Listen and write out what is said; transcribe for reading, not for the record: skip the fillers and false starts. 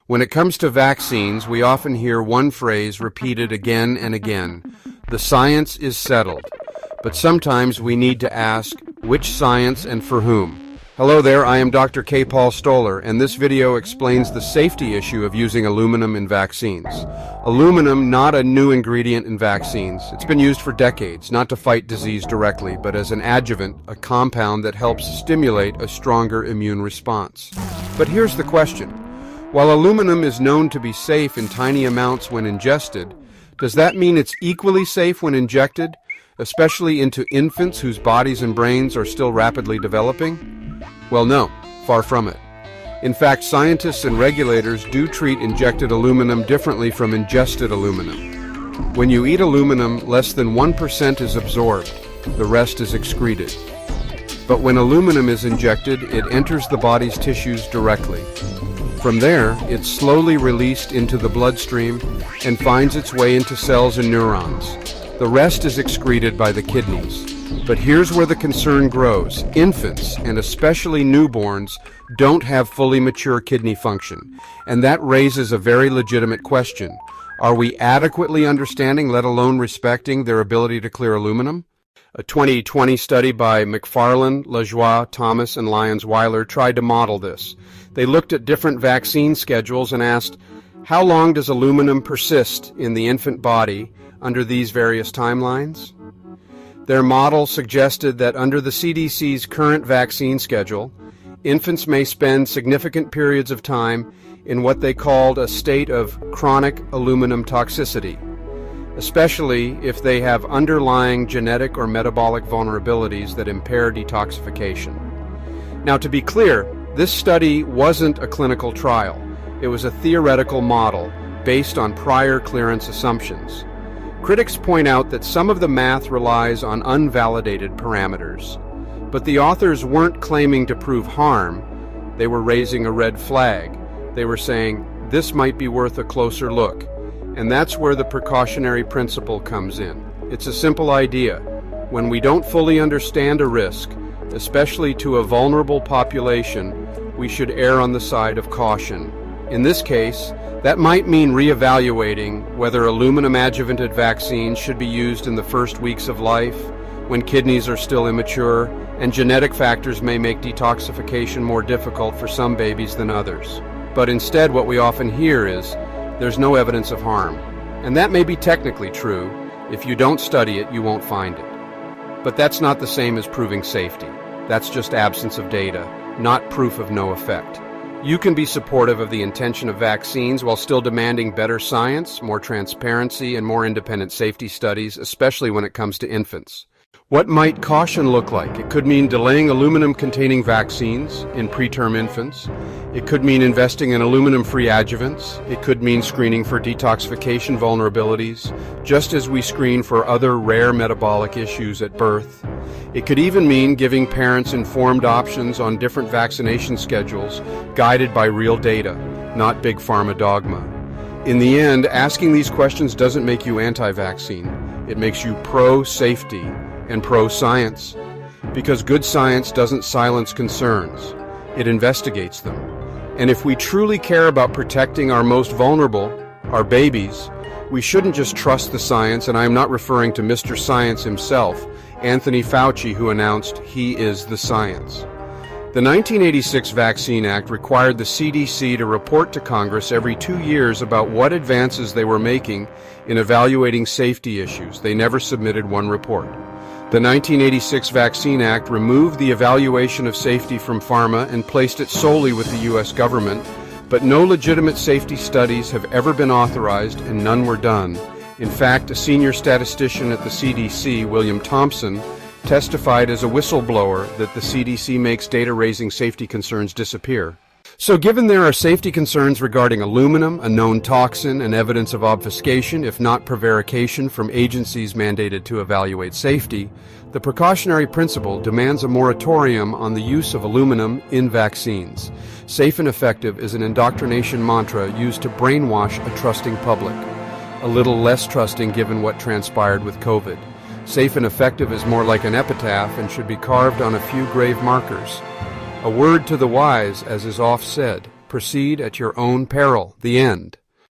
When it comes to vaccines, we often hear one phrase repeated again and again: the science is settled. But sometimes we need to ask, which science and for whom? Hello there, I am Dr. K. Paul Stoller, and this video explains the safety issue of using aluminum in vaccines. Aluminum, not a new ingredient in vaccines. It's been used for decades, not to fight disease directly, but as an adjuvant, a compound that helps stimulate a stronger immune response. But here's the question. While aluminum is known to be safe in tiny amounts when ingested, does that mean it's equally safe when injected, especially into infants whose bodies and brains are still rapidly developing? Well, no, far from it. In fact, scientists and regulators do treat injected aluminum differently from ingested aluminum. When you eat aluminum, less than 1% is absorbed. The rest is excreted. But when aluminum is injected, it enters the body's tissues directly. From there, it's slowly released into the bloodstream and finds its way into cells and neurons. The rest is excreted by the kidneys. But here's where the concern grows. Infants, and especially newborns, don't have fully mature kidney function. And that raises a very legitimate question. Are we adequately understanding, let alone respecting, their ability to clear aluminum? A 2020 study by McFarland, Lajoie, Thomas, and Lyons-Weiler tried to model this. They looked at different vaccine schedules and asked, how long does aluminum persist in the infant body under these various timelines? Their model suggested that under the CDC's current vaccine schedule, infants may spend significant periods of time in what they called a state of chronic aluminum toxicity, especially if they have underlying genetic or metabolic vulnerabilities that impair detoxification. Now, to be clear, this study wasn't a clinical trial. It was a theoretical model based on prior clearance assumptions. Critics point out that some of the math relies on unvalidated parameters, but the authors weren't claiming to prove harm. They were raising a red flag. They were saying, this might be worth a closer look. And that's where the precautionary principle comes in. It's a simple idea. When we don't fully understand a risk, especially to a vulnerable population, we should err on the side of caution. In this case, that might mean reevaluating whether aluminum adjuvanted vaccines should be used in the first weeks of life, when kidneys are still immature, and genetic factors may make detoxification more difficult for some babies than others. But instead, what we often hear is, there's no evidence of harm. And that may be technically true. If you don't study it, you won't find it. But that's not the same as proving safety. That's just absence of data, not proof of no effect. You can be supportive of the intention of vaccines while still demanding better science, more transparency, and more independent safety studies, especially when it comes to infants. What might caution look like? It could mean delaying aluminum-containing vaccines in preterm infants. It could mean investing in aluminum-free adjuvants. It could mean screening for detoxification vulnerabilities, just as we screen for other rare metabolic issues at birth. It could even mean giving parents informed options on different vaccination schedules, guided by real data, not big pharma dogma. In the end, asking these questions doesn't make you anti-vaccine. It makes you pro-safety and pro-science, because good science doesn't silence concerns. It investigates them. And if we truly care about protecting our most vulnerable, our babies, we shouldn't just trust the science, and I am not referring to Mr. Science himself, Anthony Fauci, who announced he is the science. The 1986 Vaccine Act required the CDC to report to Congress every 2 years about what advances they were making in evaluating safety issues. They never submitted one report. The 1986 Vaccine Act removed the evaluation of safety from pharma and placed it solely with the U.S. government, but no legitimate safety studies have ever been authorized and none were done. In fact, a senior statistician at the CDC, William Thompson, testified as a whistleblower that the CDC makes data-raising safety concerns disappear. So given there are safety concerns regarding aluminum, a known toxin, and evidence of obfuscation, if not prevarication, from agencies mandated to evaluate safety, the precautionary principle demands a moratorium on the use of aluminum in vaccines. Safe and effective is an indoctrination mantra used to brainwash a trusting public. A little less trusting given what transpired with COVID. Safe and effective is more like an epitaph and should be carved on a few grave markers. A word to the wise, as is oft said, Proceed at your own peril. The end.